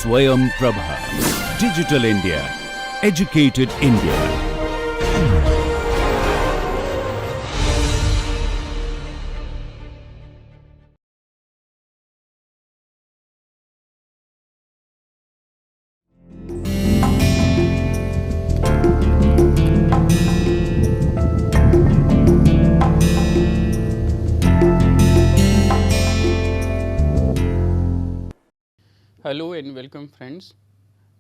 Swayam Prabha. Digital India. Educated India. Hello and welcome friends.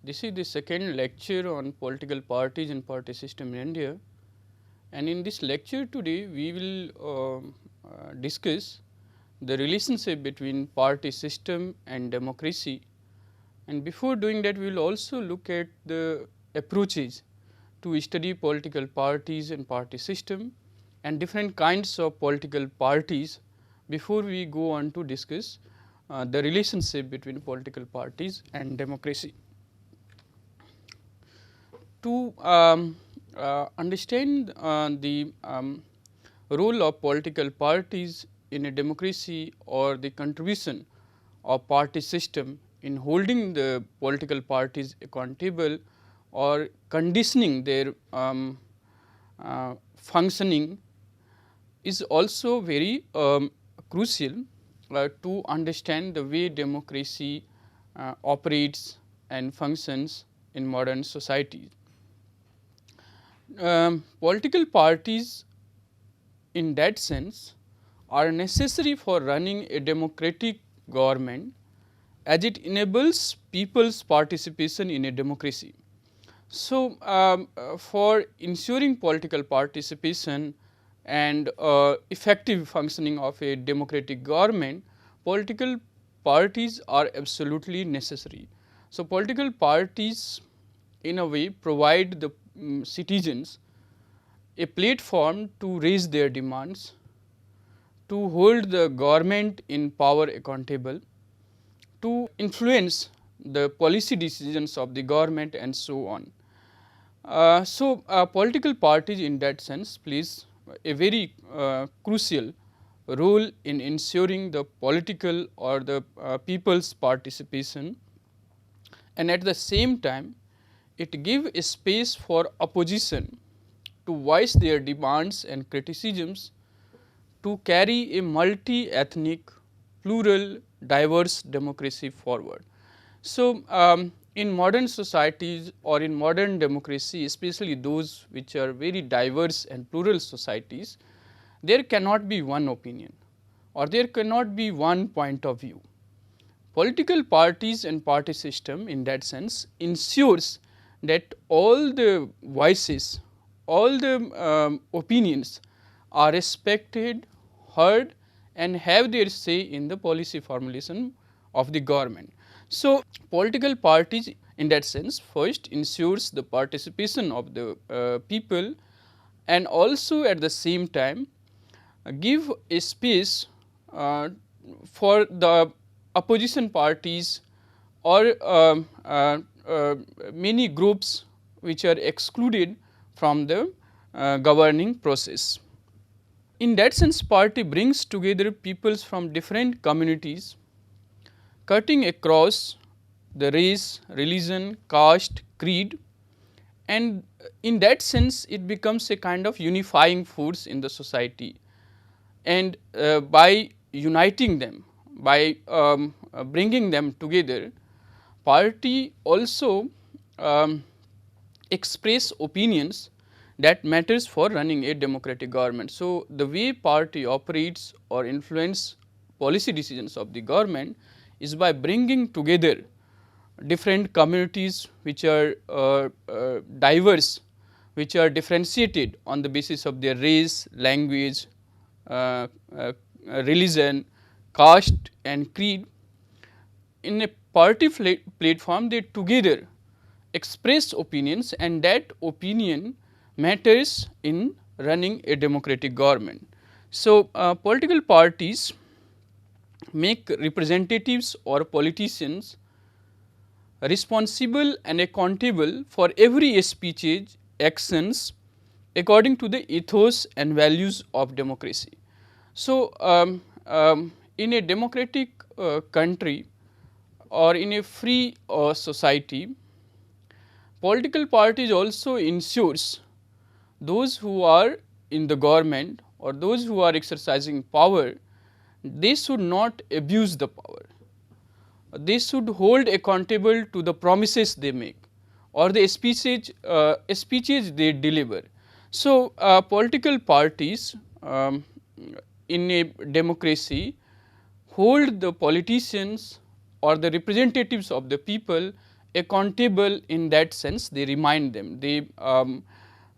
This is the second lecture on political parties and party system in India, and in this lecture today we will discuss the relationship between party system and democracy, and before doing that we will also look at the approaches to study political parties and party system and different kinds of political parties before we go on to discuss the relationship between political parties and democracy. To understand the role of political parties in a democracy or the contribution of party system in holding the political parties accountable or conditioning their functioning is also very crucial to understand the way democracy operates and functions in modern society. Political parties in that sense are necessary for running a democratic government as it enables people's participation in a democracy. So, for ensuring political participation and effective functioning of a democratic government, political parties are absolutely necessary. So, political parties in a way provide the citizens a platform to raise their demands, to hold the government in power accountable, to influence the policy decisions of the government and so on. Political parties in that sense plays a very crucial role in ensuring the political or the people's participation, and at the same time it gives a space for opposition to voice their demands and criticisms, to carry a multi-ethnic, plural, diverse democracy forward. So, in modern societies or in modern democracy, especially those which are very diverse and plural societies, there cannot be one opinion or there cannot be one point of view. Political parties and party system in that sense ensures that all the voices, all the opinions are respected, heard and have their say in the policy formulation of the government. So, political parties in that sense first ensures the participation of the people and also at the same time give a space for the opposition parties or many groups which are excluded from the governing process. In that sense, party brings together peoples from different communities, cutting across the race, religion, caste, creed, and in that sense it becomes a kind of unifying force in the society. And by uniting them, by bringing them together, party also express opinions that matters for running a democratic government. So, the way party operates or influence policy decisions of the government is by bringing together different communities which are diverse, which are differentiated on the basis of their race, language, religion, caste and creed. In a party platform they together express opinions and that opinion matters in running a democratic government. So, political parties make representatives or politicians responsible and accountable for every speech, actions according to the ethos and values of democracy. So, in a democratic country or in a free society, political parties also ensures those who are in the government or those who are exercising power, they should not abuse the power. They should hold accountable to the promises they make or the speeches they deliver. So, political parties in a democracy hold the politicians or the representatives of the people accountable. In that sense, they remind them, they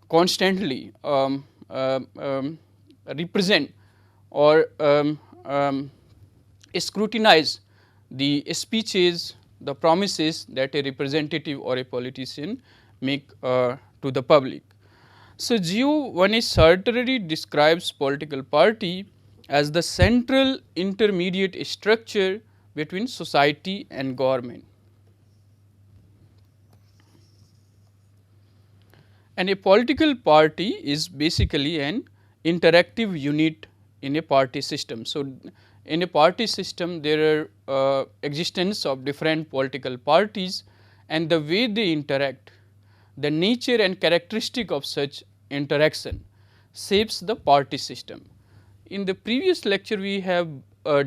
constantly represent or scrutinize the speeches, the promises that a representative or a politician make to the public. So, Geo-Vanessarteri describes political party as the central intermediate structure between society and government. And a political party is basically an interactive unit in a party system. So, in a party system there are existence of different political parties, and the way they interact, the nature and characteristic of such interaction shapes the party system. In the previous lecture we have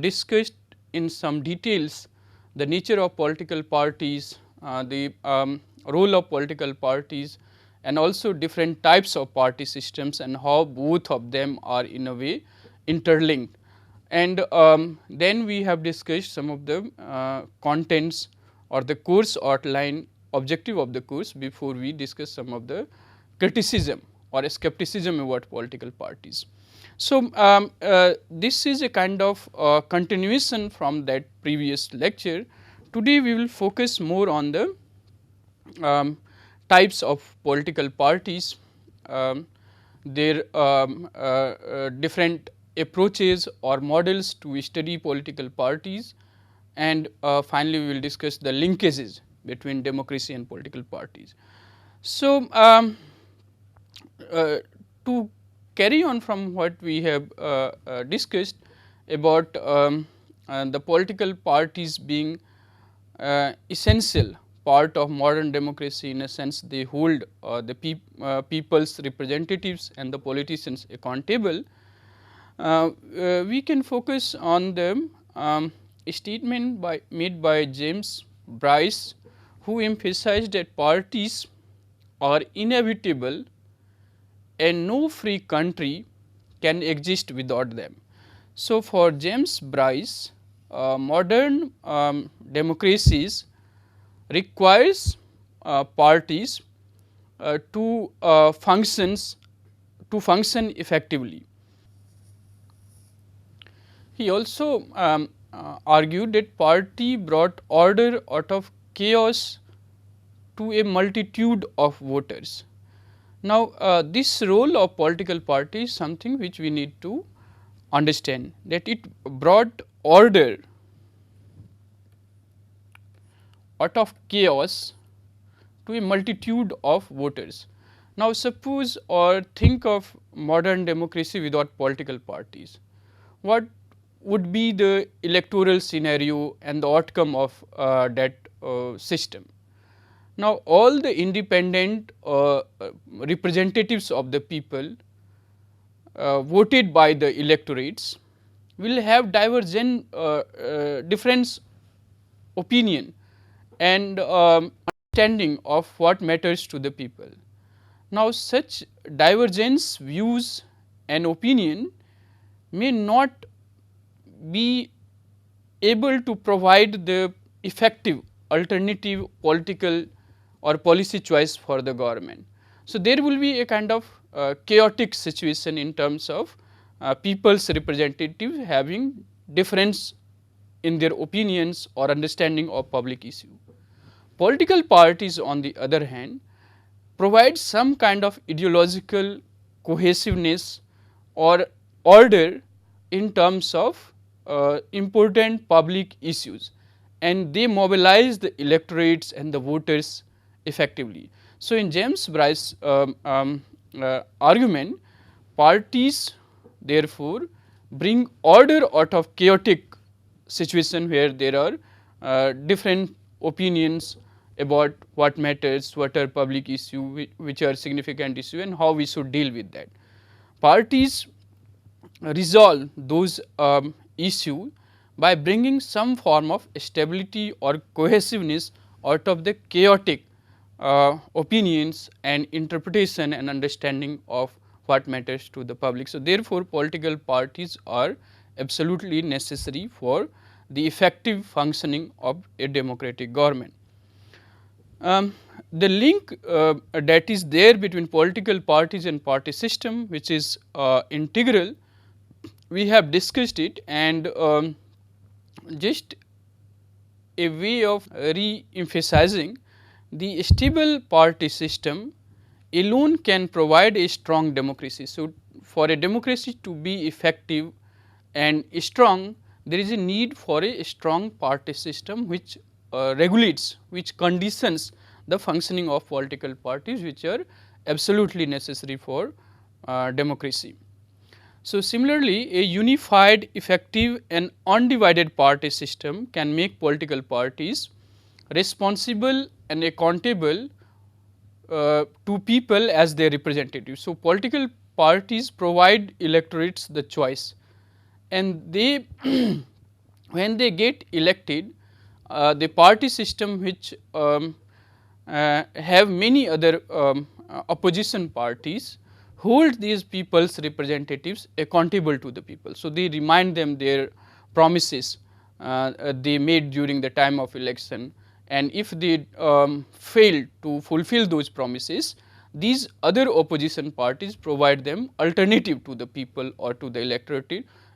discussed in some details the nature of political parties, the role of political parties, and also different types of party systems and how both of them are in a way interlinked. And then we have discussed some of the contents or the course outline, objective of the course, before we discuss some of the criticism or skepticism about political parties. So, this is a kind of continuation from that previous lecture. Today we will focus more on the types of political parties, their different approaches or models to study political parties, and finally we will discuss the linkages between democracy and political parties. So, to carry on from what we have discussed about the political parties being essential part of modern democracy, in a sense they hold the people's representatives and the politicians accountable, we can focus on the statement made by James Bryce, who emphasized that parties are inevitable and no free country can exist without them. So, for James Bryce, modern democracies requires parties to function effectively. He also argued that party brought order out of chaos to a multitude of voters. Now, this role of political party is something which we need to understand, that it brought order out of chaos to a multitude of voters. Now, suppose or think of modern democracy without political parties. What would be the electoral scenario and the outcome of that system? Now, all the independent representatives of the people voted by the electorates will have divergent different opinion and understanding of what matters to the people. Now, such divergence views and opinion may not be able to provide the effective alternative political or policy choice for the government. So, there will be a kind of chaotic situation in terms of people's representatives having difference in their opinions or understanding of public issue. Political parties, on the other hand, provide some kind of ideological cohesiveness or order in terms of important public issues, and they mobilize the electorates and the voters effectively. So, in James Bryce's argument, parties therefore bring order out of chaotic situation where there are different opinions about what matters, what are public issue, which are significant issue, and how we should deal with that. Parties resolve those issues by bringing some form of stability or cohesiveness out of the chaotic opinions and interpretation and understanding of what matters to the public. So, therefore, political parties are absolutely necessary for the effective functioning of a democratic government. The link that is there between political parties and party system, which is integral, we have discussed it, and just a way of re-emphasizing, the stable party system alone can provide a strong democracy. So, for a democracy to be effective and strong, there is a need for a strong party system which regulates, which conditions the functioning of political parties, which are absolutely necessary for democracy. So, similarly, a unified, effective and undivided party system can make political parties responsible and accountable to people as their representatives. So, political parties provide electorates the choice, and they when they get elected, the party system which have many other opposition parties hold these people's representatives accountable to the people. So, they remind them their promises they made during the time of election, and if they fail to fulfill those promises, these other opposition parties provide them alternative to the people or to the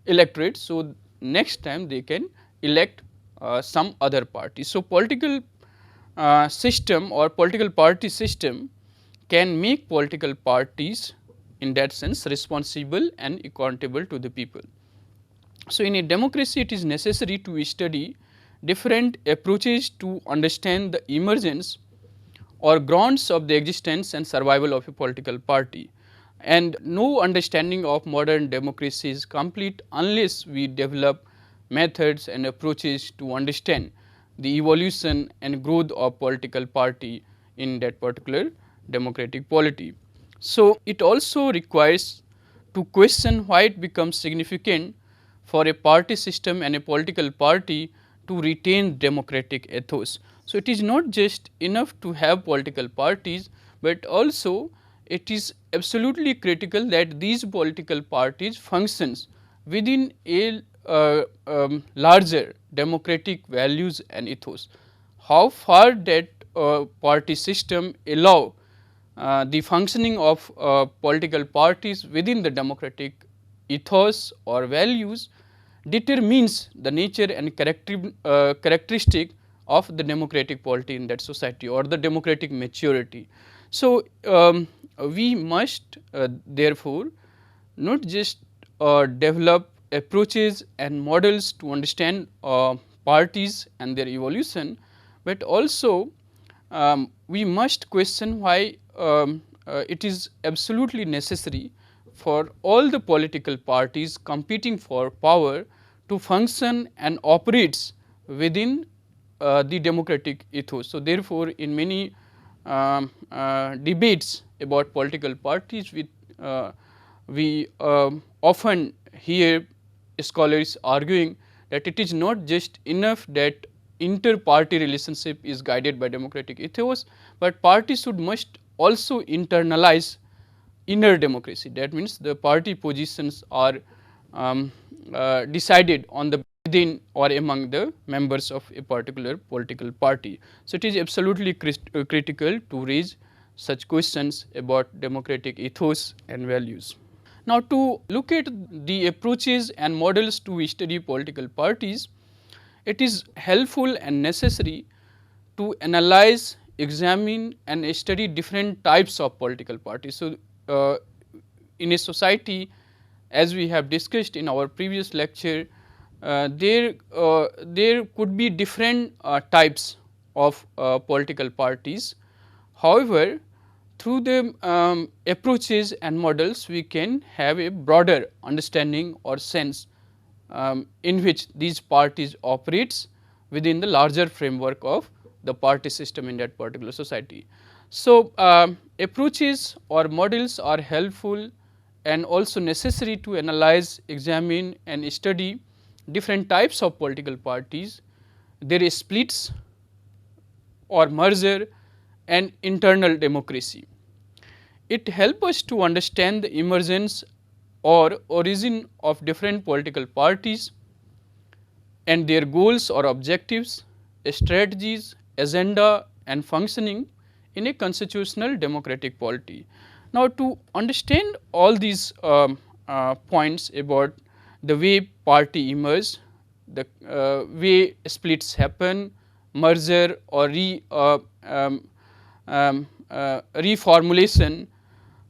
electorate. So, next time they can elect some other party. So, political system or political party system can make political parties in that sense responsible and accountable to the people. So, in a democracy it is necessary to study different approaches to understand the emergence or grounds of the existence and survival of a political party, and no understanding of modern democracy is complete unless we develop methods and approaches to understand the evolution and growth of political party in that particular democratic polity. So, it also requires to question why it becomes significant for a party system and a political party to retain democratic ethos. So, it is not just enough to have political parties, but also it is absolutely critical that these political parties functions within a larger democratic values and ethos. How far that party system allow the functioning of political parties within the democratic ethos or values determines the nature and characteristic of the democratic polity in that society or the democratic maturity. So, we must therefore not just develop approaches and models to understand parties and their evolution, but also we must question why it is absolutely necessary for all the political parties competing for power to function and operates within the democratic ethos. So, therefore, in many debates about political parties, we often hear scholars arguing that it is not just enough that inter-party relationship is guided by democratic ethos, but parties must also internalize inner democracy. That means, the party positions are decided on the within or among the members of a particular political party. So, it is absolutely critical to raise such questions about democratic ethos and values. Now, to look at the approaches and models to study political parties, it is helpful and necessary to analyze, examine and study different types of political parties. So, in a society, as we have discussed in our previous lecture, there could be different types of political parties. However, through the approaches and models, we can have a broader understanding or sense in which these parties operates within the larger framework of the party system in that particular society. So, approaches or models are helpful and also necessary to analyze, examine and study different types of political parties, their splits or merger and internal democracy. It helps us to understand the emergence or origin of different political parties and their goals or objectives, strategies, agenda and functioning in a constitutional democratic polity. Now, to understand all these points about the way party emerge, the way splits happen, merger or reformulation,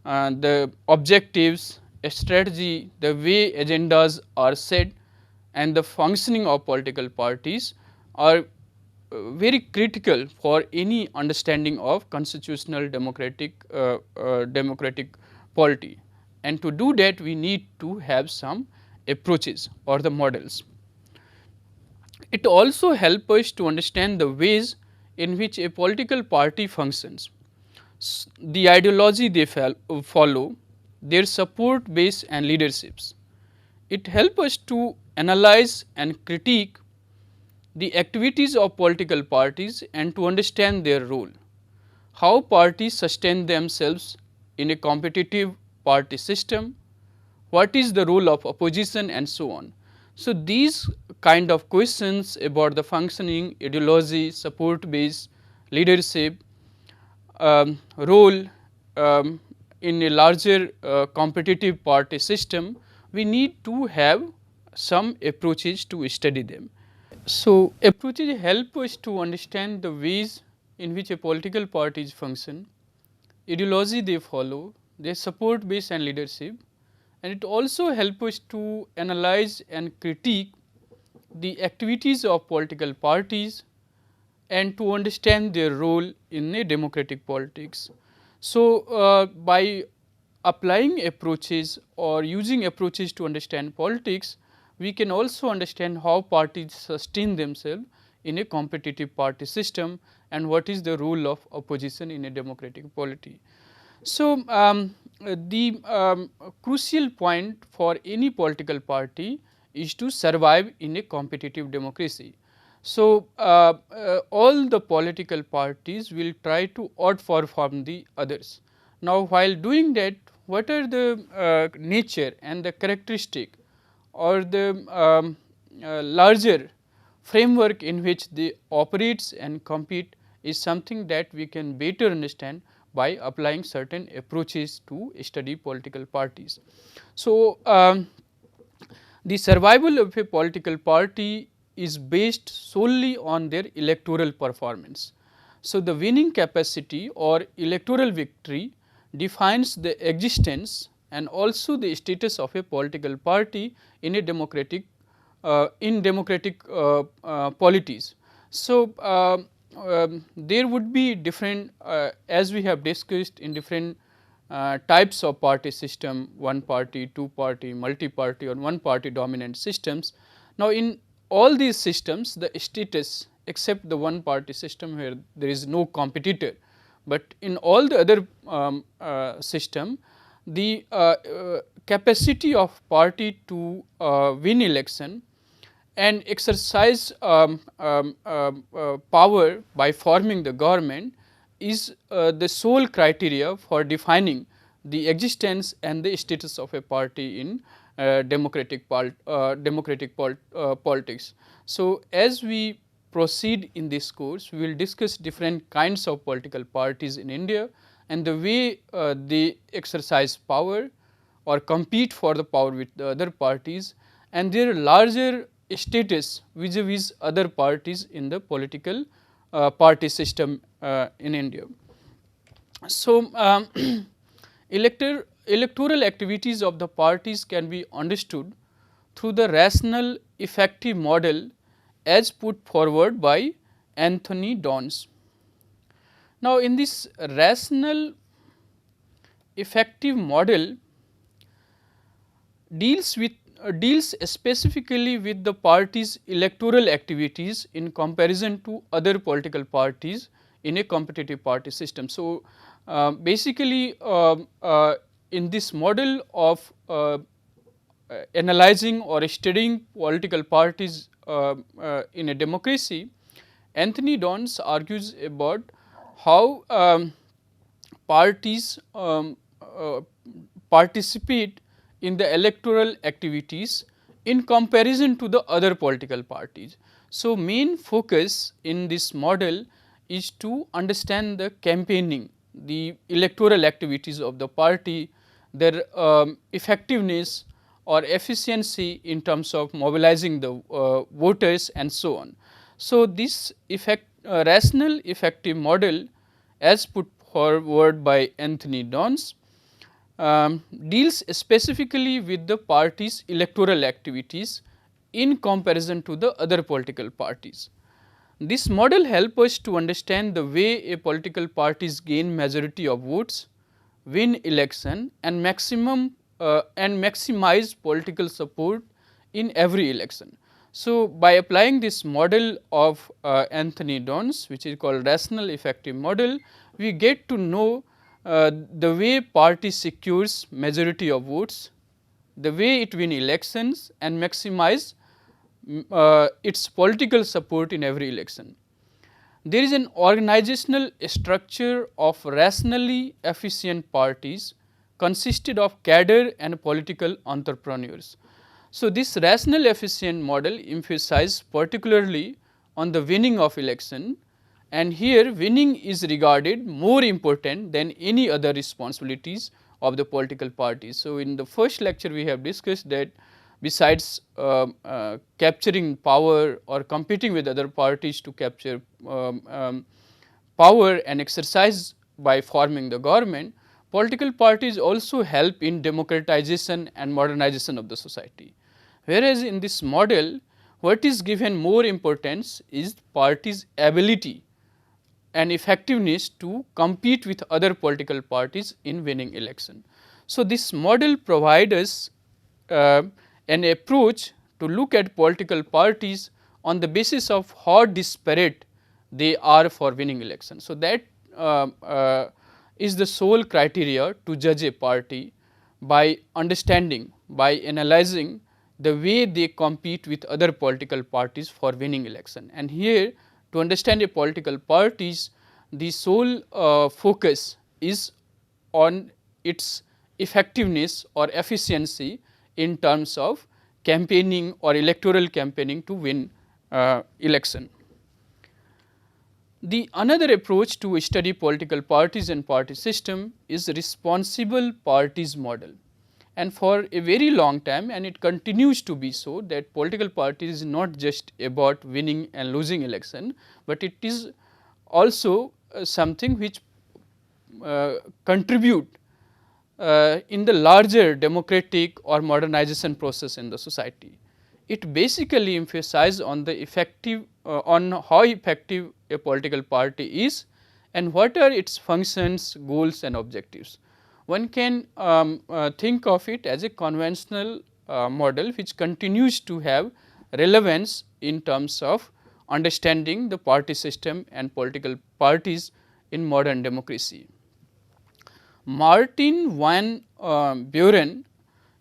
the objectives, strategy, the way agendas are set and the functioning of political parties are very critical for any understanding of constitutional democratic polity, and to do that we need to have some approaches or the models. It also helps us to understand the ways in which a political party functions, the ideology they follow, their support base and leaderships. It helps us to analyze and critique the activities of political parties and to understand their role, how parties sustain themselves in a competitive party system, what is the role of opposition and so on. So, these kind of questions about the functioning, ideology, support base, leadership, role in a larger competitive party system, we need to have some approaches to study them. So, approaches help us to understand the ways in which a political parties function, ideology they follow, their support base and leadership, and it also helps us to analyze and critique the activities of political parties and to understand their role in a democratic politics. So, by applying approaches or using approaches to understand politics, we can also understand how parties sustain themselves in a competitive party system and what is the role of opposition in a democratic polity. So, the crucial point for any political party is to survive in a competitive democracy. So, all the political parties will try to outperform the others. Now, while doing that, what are the nature and the characteristic or the larger framework in which they operates and compete is something that we can better understand by applying certain approaches to study political parties. So, the survival of a political party is based solely on their electoral performance. So, the winning capacity or electoral victory defines the existence and also the status of a political party in a democratic polities. So, there would be different as we have discussed in different types of party system, one party, two party, multi party or one party dominant systems. Now, in all these systems the status except the one party system where there is no competitor, but in all the other system the capacity of party to win election and exercise power by forming the government is the sole criteria for defining the existence and the status of a party in democratic politics. So, as we proceed in this course, we will discuss different kinds of political parties in India and the way they exercise power or compete for the power with the other parties and their larger status vis-a-vis other parties in the political party system in India. So, electoral activities of the parties can be understood through the rational effective model as put forward by Anthony Dons. Now, in this rational effective model deals with deals specifically with the party's electoral activities in comparison to other political parties in a competitive party system. So, basically in this model of analyzing or studying political parties in a democracy, Anthony Dons argues about how parties participate in the electoral activities in comparison to the other political parties. So, main focus in this model is to understand the campaigning, the electoral activities of the party, their effectiveness or efficiency in terms of mobilizing the voters and so on. So, this rational effective model as put forward by Anthony Dons deals specifically with the party's electoral activities in comparison to the other political parties. This model helps us to understand the way a political parties gain majority of votes, win election and maximize political support in every election. So, by applying this model of Anthony Dons, which is called rational effective model, we get to know the way party secures majority of votes, the way it win elections and maximize its political support in every election. There is an organizational structure of rationally efficient parties consisted of cadre and political entrepreneurs. So, this rational efficient model emphasizes particularly on the winning of election, and here winning is regarded more important than any other responsibilities of the political parties. So, in the first lecture we have discussed that besides capturing power or competing with other parties to capture power and exercise by forming the government, political parties also help in democratization and modernization of the society. Whereas, in this model what is given more importance is parties' ability and effectiveness to compete with other political parties in winning election. So, this model provides us an approach to look at political parties on the basis of how disparate they are for winning election. So, that is the sole criteria to judge a party by understanding, by analyzing the way they compete with other political parties for winning election. And here to understand a political parties, the sole focus is on its effectiveness or efficiency in terms of campaigning or electoral campaigning to win election. The another approach to study political parties and party system is responsible parties model, and for a very long time and it continues to be so that political parties is not just about winning and losing election, but it is also something which contribute in the larger democratic or modernization process in the society. It basically emphasizes on the effective on how effective a political party is and what are its functions, goals and objectives. One can think of it as a conventional model which continues to have relevance in terms of understanding the party system and political parties in modern democracy. Martin van Buren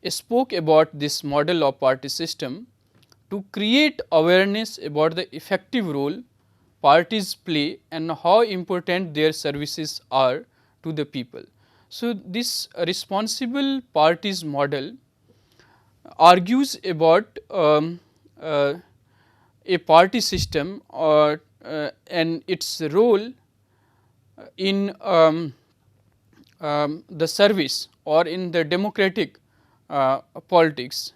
spoke about this model of party system to create awareness about the effective role parties play and how important their services are to the people. So, this responsible parties model argues about a party system or and its role in the service or in the democratic politics.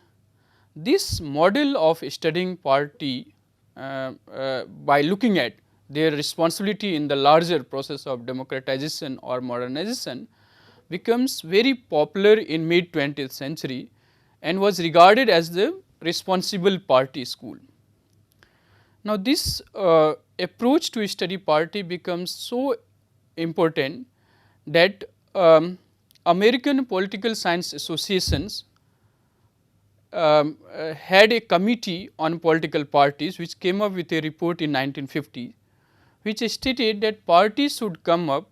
This model of studying party by looking at their responsibility in the larger process of democratization or modernization becomes very popular in mid 20th century and was regarded as the responsible party school. Now, this approach to study party becomes so important that American political science associations had a committee on political parties which came up with a report in 1950, which stated that parties should come up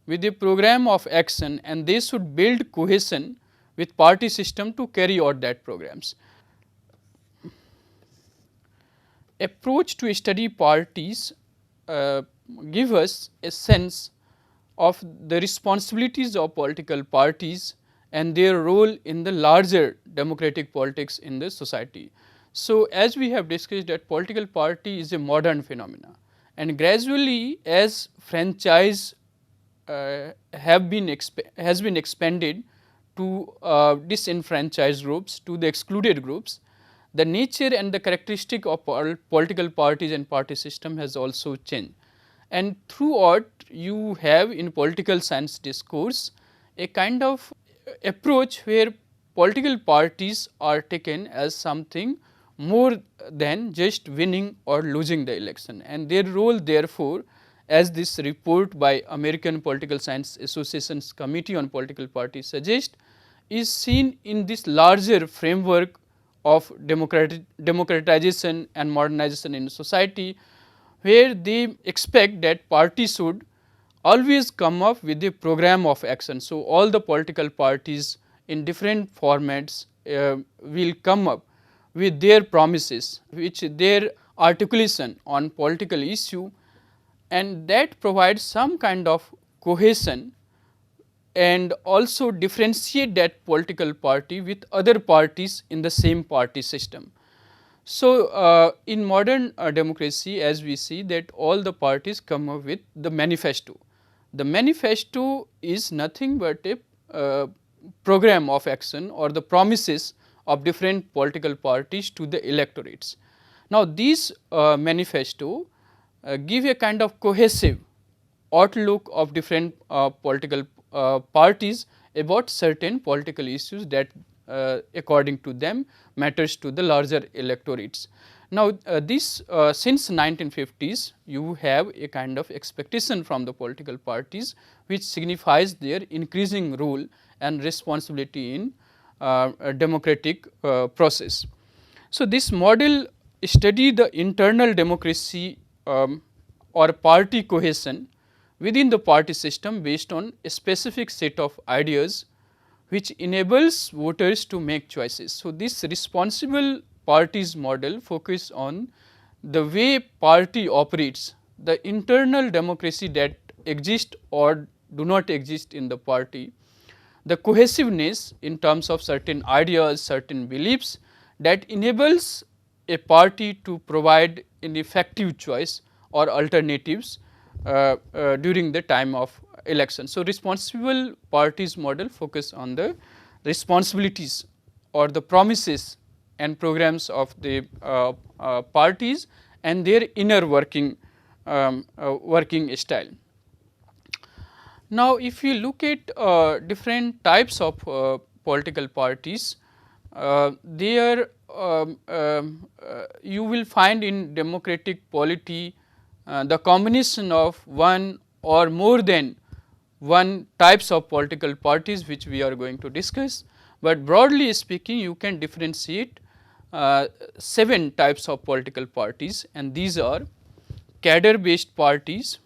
with a program of action and they should build cohesion with party system to carry out that programs. Approach to study parties give us a sense of the responsibilities of political parties and their role in the larger democratic politics in the society. So, as we have discussed that political party is a modern phenomena, and gradually as franchise has been expanded to disenfranchised groups, to the excluded groups, the nature and the characteristic of political parties and party system has also changed. And throughout you have in political science discourse a kind of approach where political parties are taken as something more than just winning or losing the election, and their role therefore, as this report by American Political Science Association's Committee on Political Parties suggests, is seen in this larger framework of democratization and modernization in society, where they expect that parties should always come up with a program of action. So, all the political parties in different formats will come up with their promises, which their articulation on political issue, and that provides some kind of cohesion and also differentiate that political party with other parties in the same party system. So, in modern democracy, as we see that all the parties come up with the manifesto. The manifesto is nothing but a program of action or the promises of different political parties to the electorates. Now, these manifesto give a kind of cohesive outlook of different political parties about certain political issues that according to them matters to the larger electorates. Now, this since 1950s you have a kind of expectation from the political parties which signifies their increasing role and responsibility in a democratic process. So, this model study the internal democracy or party cohesion within the party system based on a specific set of ideas which enables voters to make choices. So, this responsible parties model focus on the way party operates, the internal democracy that exists or do not exist in the party, the cohesiveness in terms of certain ideas, certain beliefs that enables a party to provide an effective choice or alternatives during the time of election. So, responsible parties model focus on the responsibilities or the promises and programs of the parties and their inner working style. Now, if you look at different types of political parties, there you will find in democratic polity the combination of one or more than one types of political parties which we are going to discuss, but broadly speaking you can differentiate 7 types of political parties, and these are cadre based parties,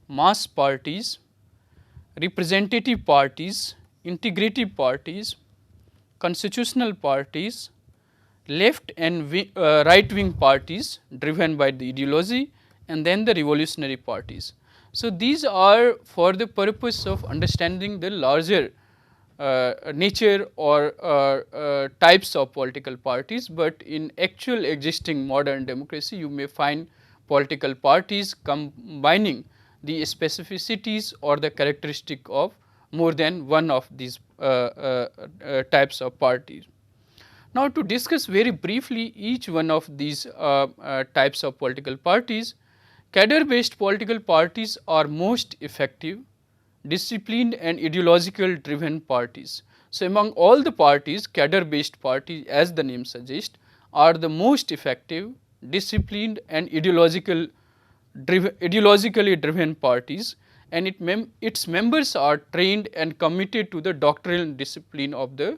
mass parties, representative parties, integrative parties, constitutional parties, left and right wing parties driven by the ideology, and then the revolutionary parties. So, these are for the purpose of understanding the larger nature or types of political parties, but in actual existing modern democracy you may find political parties combining the specificities or the characteristic of more than one of these types of parties. Now, to discuss very briefly each one of these types of political parties, cadre based political parties are most effective, disciplined and ideological driven parties. So, among all the parties, cadre based parties as the name suggests are the most effective, disciplined and ideologically driven parties, and its members are trained and committed to the doctrinal discipline of the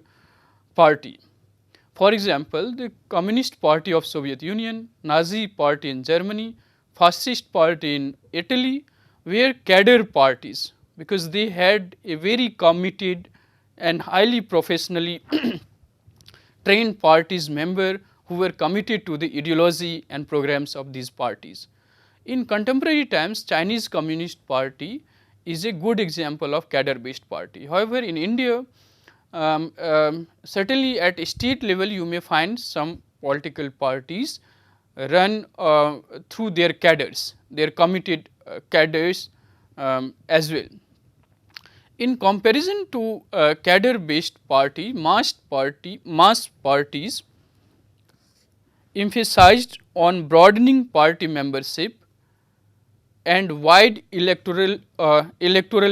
party. For example, the Communist Party of Soviet Union, Nazi Party in Germany, Fascist Party in Italy were cadre parties because they had a very committed and highly professionally trained parties member who were committed to the ideology and programs of these parties. In contemporary times, Chinese Communist Party is a good example of cadre based party. However, in India, certainly at state level you may find some political parties run through their cadres, their committed cadres as well. In comparison to cadre based mass parties emphasized on broadening party membership and wide electoral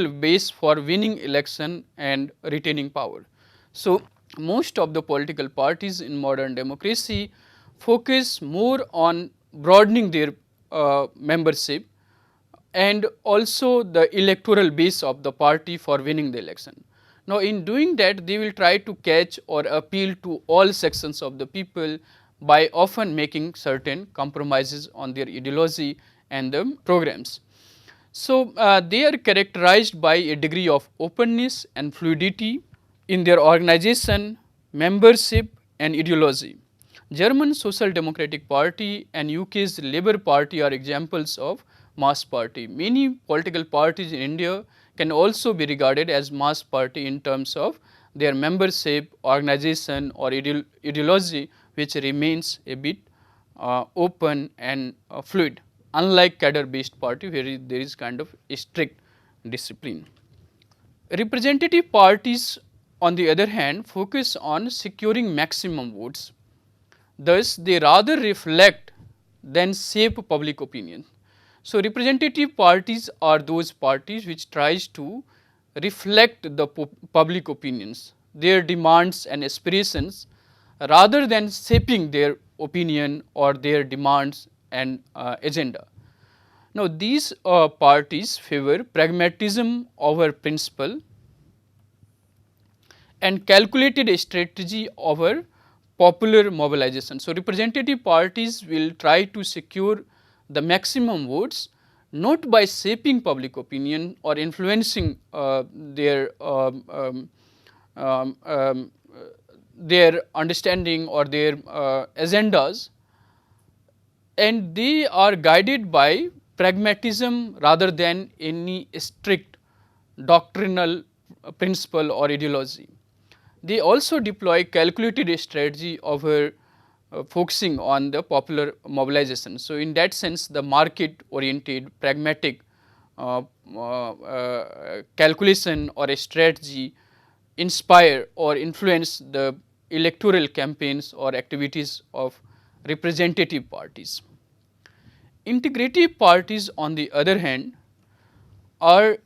base for winning election and retaining power. So, most of the political parties in modern democracy focus more on broadening their membership and also the electoral base of the party for winning the election. Now, in doing that they will try to catch or appeal to all sections of the people by often making certain compromises on their ideology and the programs. So, they are characterized by a degree of openness and fluidity in their organization, membership and ideology. German Social Democratic Party and UK's Labour Party are examples of mass party. Many political parties in India can also be regarded as mass party in terms of their membership, organization or ideology, which remains a bit open and fluid, unlike cadre based party where there is kind of a strict discipline. Representative parties on the other hand focus on securing maximum votes, thus they rather reflect than shape public opinion. So, representative parties are those parties which tries to reflect the public opinions, their demands and aspirations rather than shaping their opinion or their demands and agenda. Now, these parties favor pragmatism over principle and calculated strategy over popular mobilization. So, representative parties will try to secure the maximum votes not by shaping public opinion or influencing their understanding or their agendas, and they are guided by pragmatism rather than any strict doctrinal principle or ideology. They also deploy calculated strategy over focusing on the popular mobilization. So, in that sense the market oriented pragmatic calculation or a strategy inspire or influence the electoral campaigns or activities of representative parties. Integrative parties on the other hand are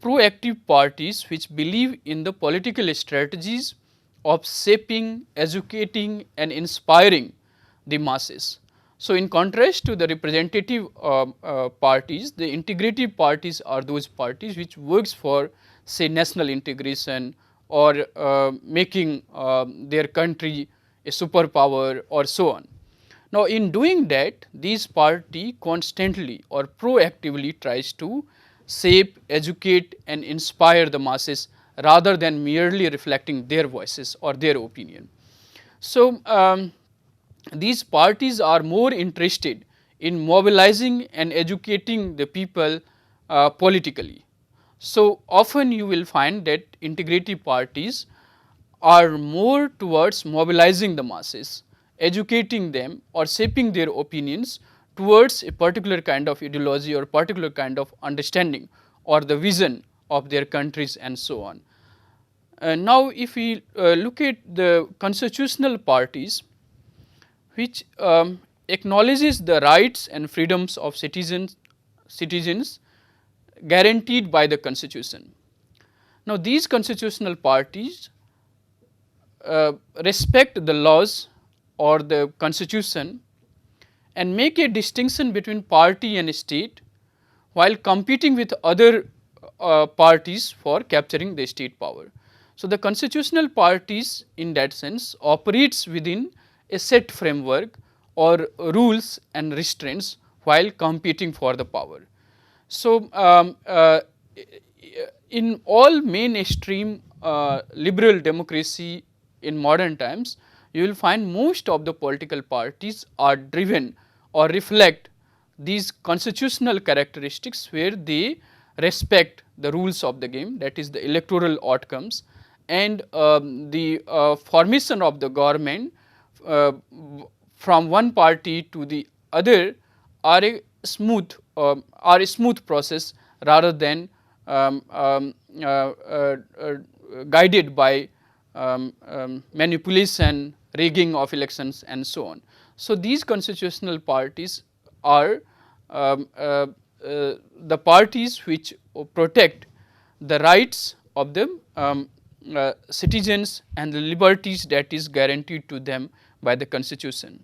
proactive parties which believe in the political strategies of shaping, educating and inspiring the masses. So, in contrast to the representative parties, the integrative parties are those parties which works for say national integration or making their country a superpower or so on. Now, in doing that these party constantly or proactively tries to shape, educate and inspire the masses rather than merely reflecting their voices or their opinion. So, these parties are more interested in mobilizing and educating the people politically. So, often you will find that integrative parties are more towards mobilizing the masses, educating them or shaping their opinions towards a particular kind of ideology or particular kind of understanding or the vision of their countries and so on. Now, if we look at the constitutional parties which acknowledges the rights and freedoms of citizens guaranteed by the constitution. Now, these constitutional parties respect the laws or the constitution and make a distinction between party and state while competing with other parties for capturing the state power. So, the constitutional parties in that sense operates within a set framework or rules and restraints while competing for the power. So, in all mainstream liberal democracy in modern times, you will find most of the political parties are driven or reflect these constitutional characteristics where they respect the rules of the game, that is the electoral outcomes, and the formation of the government from one party to the other are a smooth process rather than guided by manipulation, rigging of elections and so on. So, these constitutional parties are the parties which protect the rights of the citizens and the liberties that is guaranteed to them by the constitution.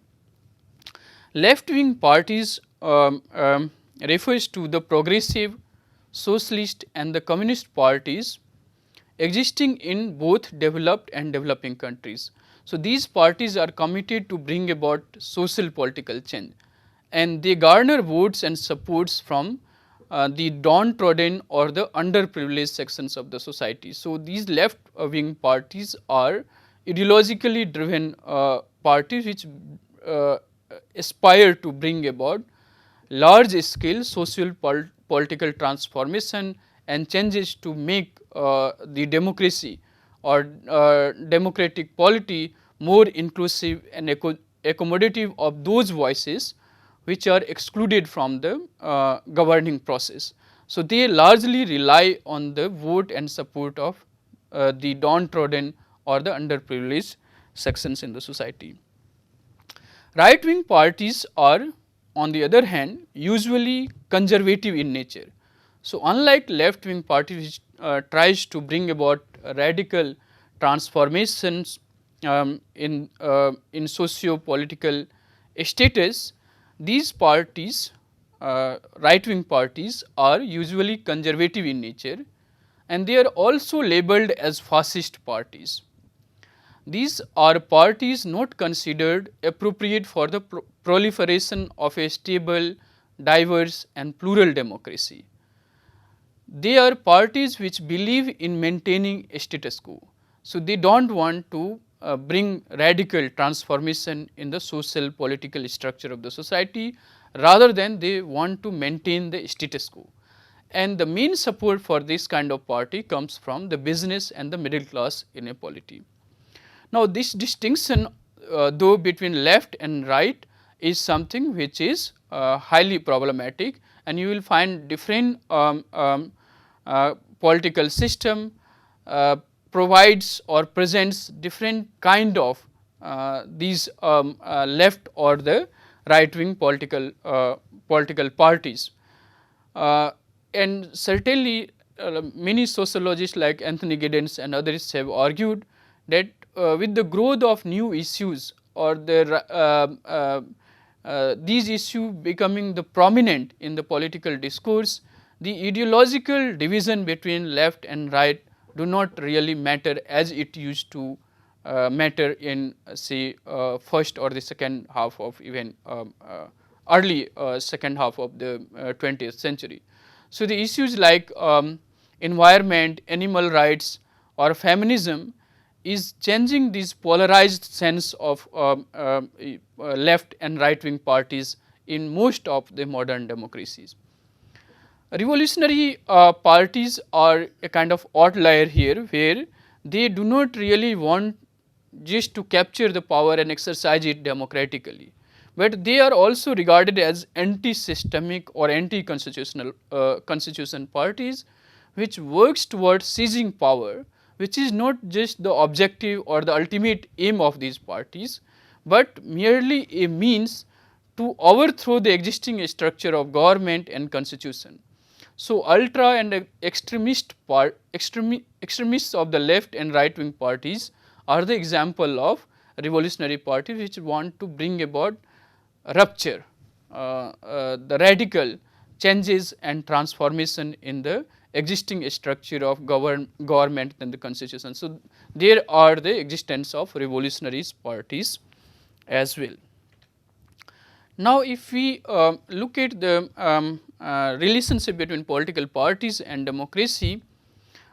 Left wing parties refers to the progressive, socialist and the communist parties existing in both developed and developing countries. So, these parties are committed to bring about social political change, and they garner votes and supports from the downtrodden or the underprivileged sections of the society. So, these left wing parties are ideologically driven parties which aspire to bring about large scale social political transformation and changes to make the democracy or democratic polity more inclusive and accommodative of those voices which are excluded from the governing process. So, they largely rely on the vote and support of the downtrodden or the underprivileged sections in the society. Right wing parties are, on the other hand, usually conservative in nature. So, unlike left wing parties which tries to bring about radical transformations in socio-political status, these parties, right wing parties are usually conservative in nature, and they are also labelled as fascist parties. These are parties not considered appropriate for the proliferation of a stable, diverse and plural democracy. They are parties which believe in maintaining a status quo. So, they do not want to bring radical transformation in the social political structure of the society, rather than they want to maintain the status quo. And the main support for this kind of party comes from the business and the middle class in a polity. Now, this distinction though between left and right is something which is highly problematic, and you will find different political system provides or presents different kind of these left or the right wing political parties. And certainly many sociologists like Anthony Giddens and others have argued that with the growth of new issues or these issues becoming the prominent in the political discourse, the ideological division between left and right do not really matter as it used to matter in say first or the second half of even early second half of the 20th century. So, the issues like environment, animal rights or feminism is changing this polarized sense of left and right wing parties in most of the modern democracies. Revolutionary parties are a kind of outlier here, where they do not really want just to capture the power and exercise it democratically, but they are also regarded as anti-systemic or anti-constitutional constitution parties which works towards seizing power, which is not just the objective or the ultimate aim of these parties, but merely a means to overthrow the existing structure of government and constitution. So, ultra and extremists of the left and right wing parties are the example of revolutionary parties which want to bring about rupture, the radical changes and transformation in the existing structure of government and the constitution. So, there are the existence of revolutionary parties as well. Now, if we look at the relationship between political parties and democracy,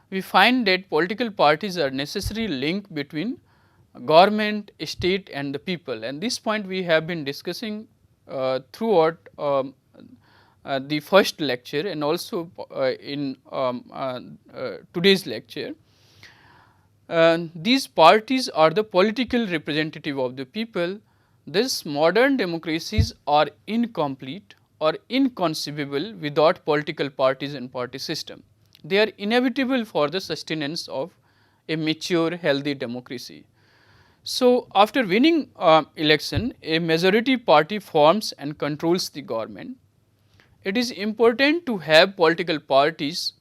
we find that political parties are necessary link between government, state and the people, and this point we have been discussing throughout the first lecture and also in today's lecture. These parties are the political representative of the people. These modern democracies are incomplete or inconceivable without political parties and party system. They are inevitable for the sustenance of a mature, healthy democracy. So, after winning election, a majority party forms and controls the government. It is important to have political parties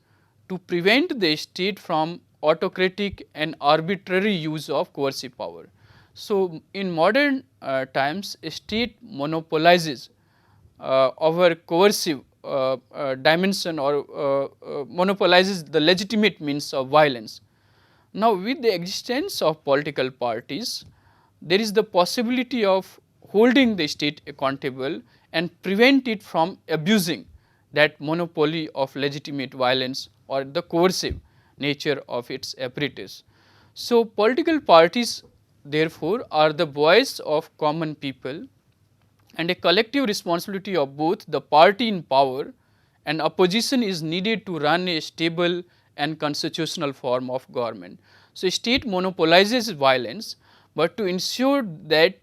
to prevent the state from autocratic and arbitrary use of coercive power. So, in modern times, state monopolizes over coercive dimension or monopolizes the legitimate means of violence. Now, with the existence of political parties, there is the possibility of holding the state accountable and prevent it from abusing that monopoly of legitimate violence or the coercive nature of its apparatus. So, political parties therefore are the voice of common people and a collective responsibility of both the party in power and opposition is needed to run a stable and constitutional form of government. So, state monopolizes violence, but to ensure that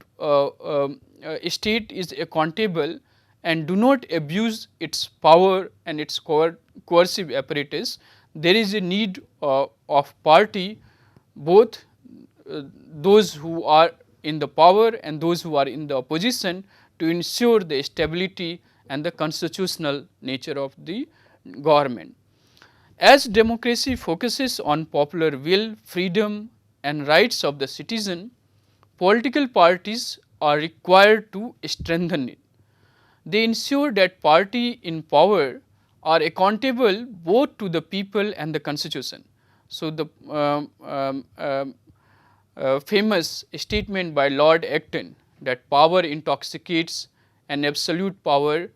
state is accountable and do not abuse its power and its coercive apparatus, there is a need of party, both those who are in the power and those who are in the opposition, to ensure the stability and the constitutional nature of the government. As democracy focuses on popular will, freedom and rights of the citizen, political parties are required to strengthen it. They ensure that party in power are accountable both to the people and the constitution. So, the famous statement by Lord Acton that power intoxicates and absolute power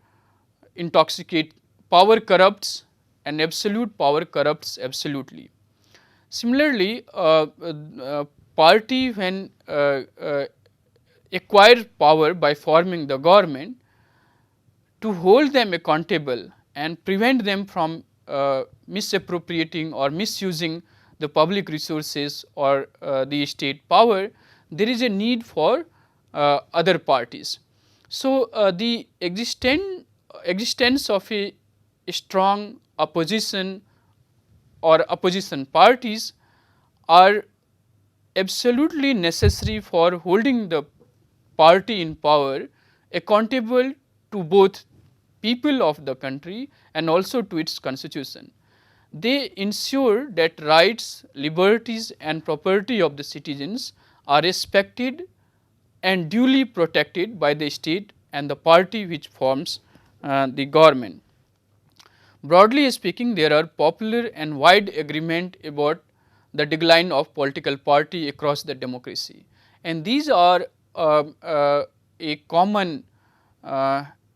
corrupts and absolute power corrupts absolutely. Similarly, party when acquire power by forming the government, to hold them accountable and prevent them from misappropriating or misusing the public resources or the state power, there is a need for other parties. So, the existence of a strong opposition or opposition parties are absolutely necessary for holding the party in power accountable to both people of the country and also to its constitution. They ensure that rights, liberties and property of the citizens are respected and duly protected by the state and the party which forms the government. Broadly speaking, there are popular and wide agreement about the decline of political party across the democracy, and these are a common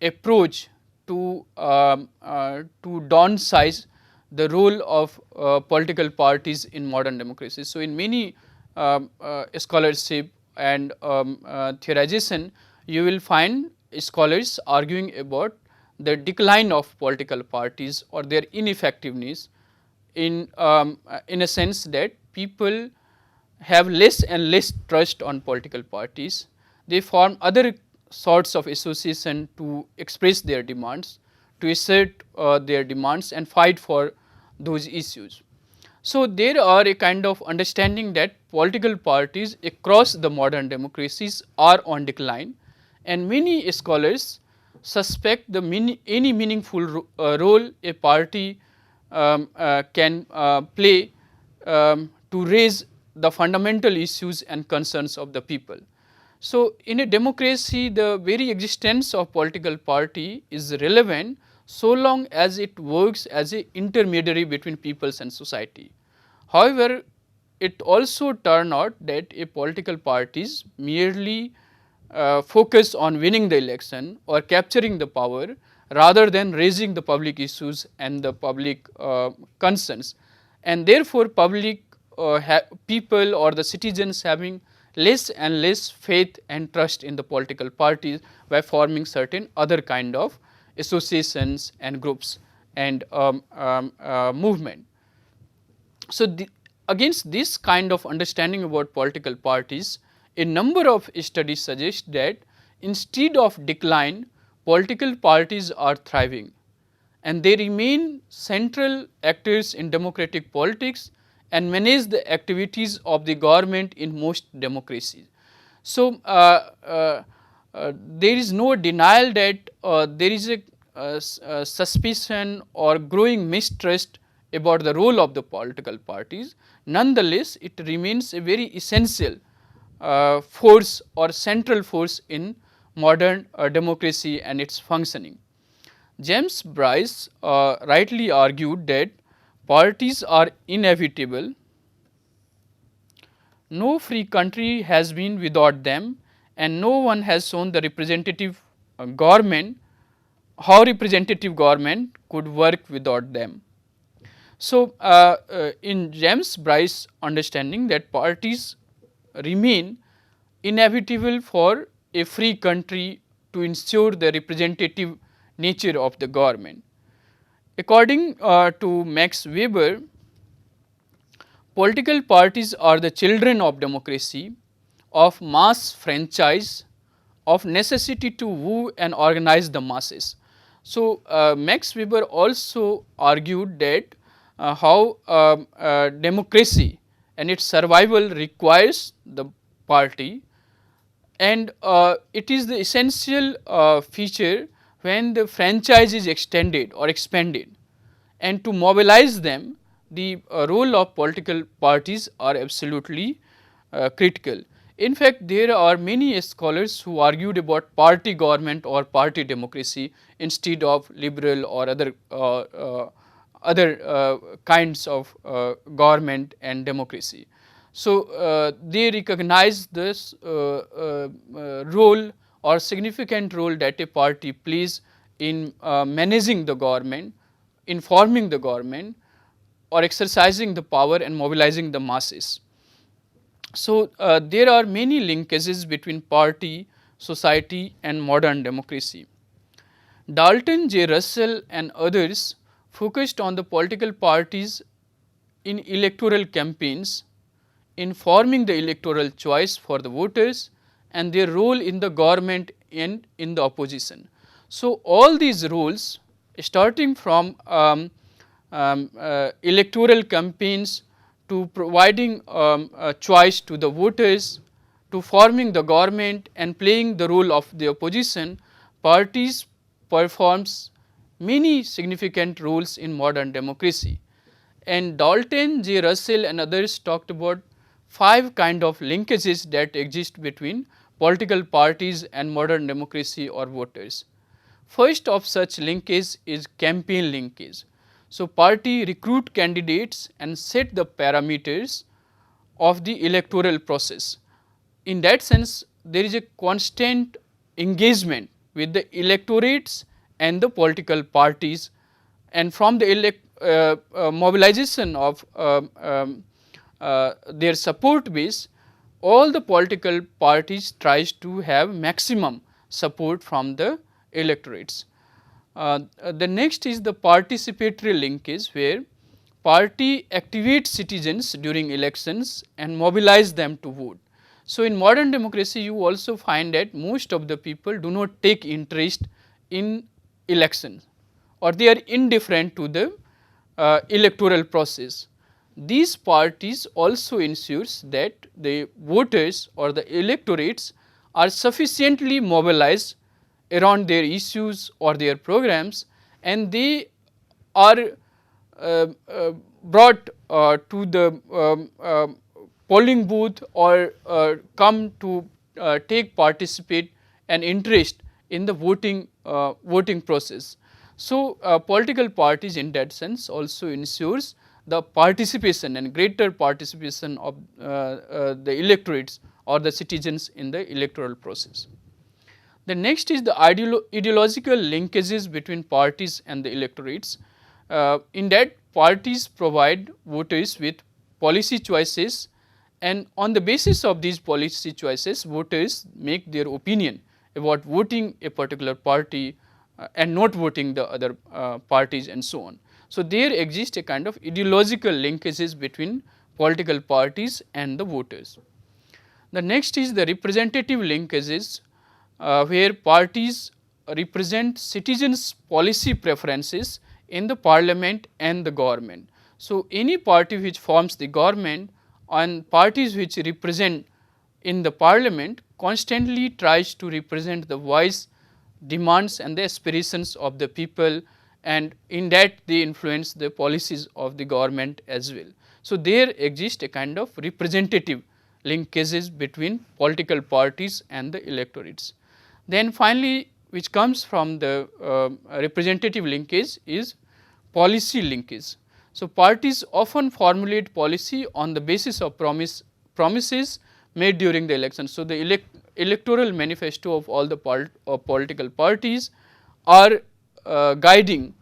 approach to downsize the role of political parties in modern democracy. So, in many scholarship and theorization, you will find scholars arguing about the decline of political parties or their ineffectiveness in a sense that people have less and less trust on political parties. They form other sorts of association to express their demands, to assert their demands and fight for those issues. So, there are a kind of understanding that political parties across the modern democracies are on decline, and many scholars suspect any meaningful role a party can play to raise the fundamental issues and concerns of the people. So, in a democracy, the very existence of political party is relevant so long as it works as an intermediary between peoples and society. However, it also turned out that a political parties merely focus on winning the election or capturing the power rather than raising the public issues and the public concerns, and therefore public people or the citizens having less and less faith and trust in the political parties by forming certain other kind of associations and groups and movement. So, against this kind of understanding about political parties, a number of studies suggest that instead of decline, political parties are thriving and they remain central actors in democratic politics and manage the activities of the government in most democracies. So, there is no denial that there is a suspicion or growing mistrust about the role of the political parties. Nonetheless, it remains a very essential force or central force in modern democracy and its functioning. James Bryce rightly argued that parties are inevitable. No free country has been without them, and no one has shown the representative government how representative government could work without them. So, in James Bryce understanding that parties remain inevitable for a free country to ensure the representative nature of the government. According to Max Weber, political parties are the children of democracy, of mass franchise, of necessity to woo and organize the masses. So, Max Weber also argued that how democracy and its survival requires the party, and it is the essential feature when the franchise is extended or expanded, and to mobilize them the role of political parties are absolutely critical. In fact, there are many scholars who argued about party government or party democracy instead of liberal or other kinds of government and democracy. So, they recognize this role or significant role that a party plays in managing the government, informing the government, or exercising the power and mobilizing the masses. So, there are many linkages between party, society and modern democracy. Dalton J. Russell and others focused on the political parties in electoral campaigns, in forming the electoral choice for the voters and their role in the government and in the opposition. So, all these roles starting from electoral campaigns to providing a choice to the voters, to forming the government and playing the role of the opposition, parties performs many significant roles in modern democracy. And Dalton J. Russell and others talked about 5 kind of linkages that exist between political parties and modern democracy or voters. First of such linkage is campaign linkage. So, party recruit candidates and set the parameters of the electoral process. In that sense, there is a constant engagement with the electorates and the political parties, and from the mobilization of their support base, all the political parties tries to have maximum support from the electorates. The next is the participatory linkage, where party activates citizens during elections and mobilize them to vote. So, in modern democracy you also find that most of the people do not take interest in elections, or they are indifferent to the electoral process. These parties also ensures that the voters or the electorates are sufficiently mobilized around their issues or their programs, and they are brought to the polling booth or come to participate and interest in the voting process. So, political parties in that sense also ensures the participation and greater participation of the electorates or the citizens in the electoral process. The next is the ideological linkages between parties and the electorates. In that, parties provide voters with policy choices, and on the basis of these policy choices, voters make their opinion about voting a particular party and not voting the other parties and so on. So, there exists a kind of ideological linkages between political parties and the voters. The next is the representative linkages, where parties represent citizens' policy preferences in the parliament and the government. So, any party which forms the government and parties which represent in the parliament constantly tries to represent the voice, demands and the aspirations of the people, and in that they influence the policies of the government as well. So, there exists a kind of representative linkages between political parties and the electorates. Then finally, which comes from the representative linkage is policy linkage. So, parties often formulate policy on the basis of promises made during the election. So, the electoral manifesto of all the political parties are guiding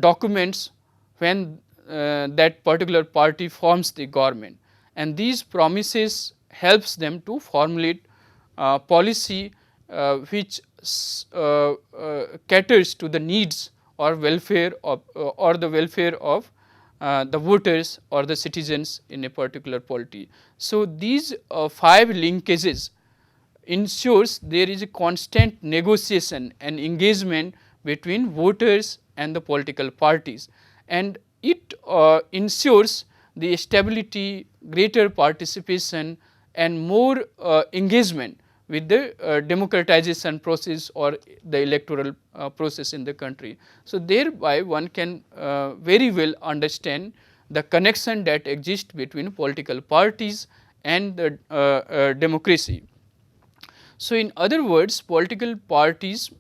documents when that particular party forms the government, and these promises helps them to formulate policy which caters to the needs or welfare of or the welfare of the voters or the citizens in a particular polity. So, these 5 linkages ensures there is a constant negotiation and engagement between voters and the political parties, and it ensures the stability, greater participation and more engagement with the democratization process or the electoral process in the country. So, thereby one can very well understand the connection that exists between political parties and the democracy. So, in other words, political parties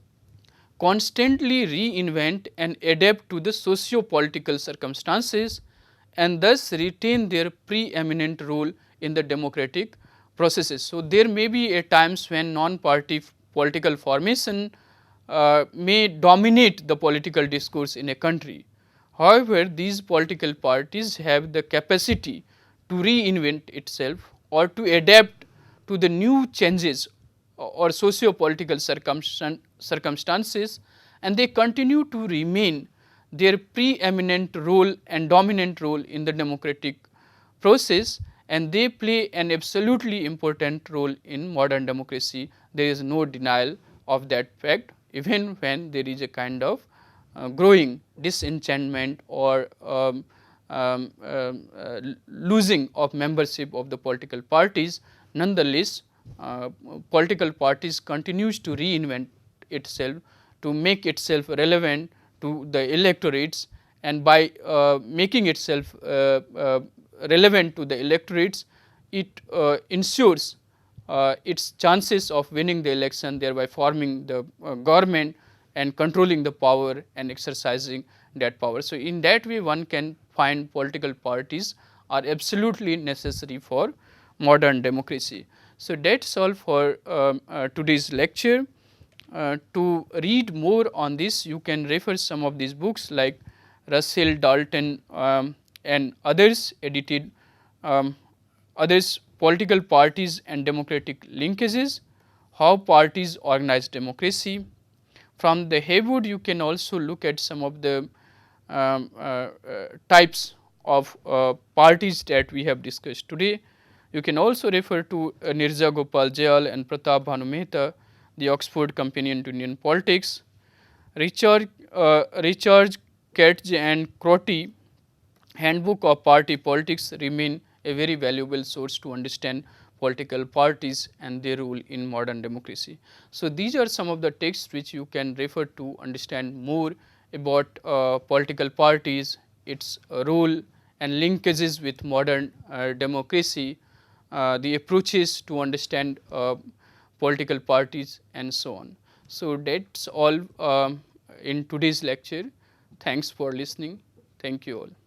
constantly reinvent and adapt to the socio-political circumstances and thus retain their preeminent role in the democratic processes. So, there may be times when non-party political formation may dominate the political discourse in a country. However, these political parties have the capacity to reinvent itself or to adapt to the new changes or socio-political circumstances, and they continue to remain their preeminent role and dominant role in the democratic process, and they play an absolutely important role in modern democracy. There is no denial of that fact, even when there is a kind of growing disenchantment or losing of membership of the political parties. Nonetheless, political parties continues to reinvent itself to make itself relevant to the electorates, and by making itself relevant to the electorates, it ensures its chances of winning the election, thereby forming the government and controlling the power and exercising that power. So, in that way one can find political parties are absolutely necessary for modern democracy. So, that is all for today's lecture. To read more on this, you can refer some of these books like Russell, Dalton and others, edited others, Political Parties and Democratic Linkages, How Parties Organize Democracy. From the Haywood, you can also look at some of the types of parties that we have discussed today. You can also refer to Nirja Gopal Jayal and Pratap Bhanu Mehta, The Oxford Companion to Indian Politics. Richard Katz and Crotty, Handbook of Party Politics, remain a very valuable source to understand political parties and their role in modern democracy. So, these are some of the texts which you can refer to understand more about political parties, its role and linkages with modern democracy, the approaches to understand political parties and so on. So, that is all in today's lecture. Thanks for listening. Thank you all.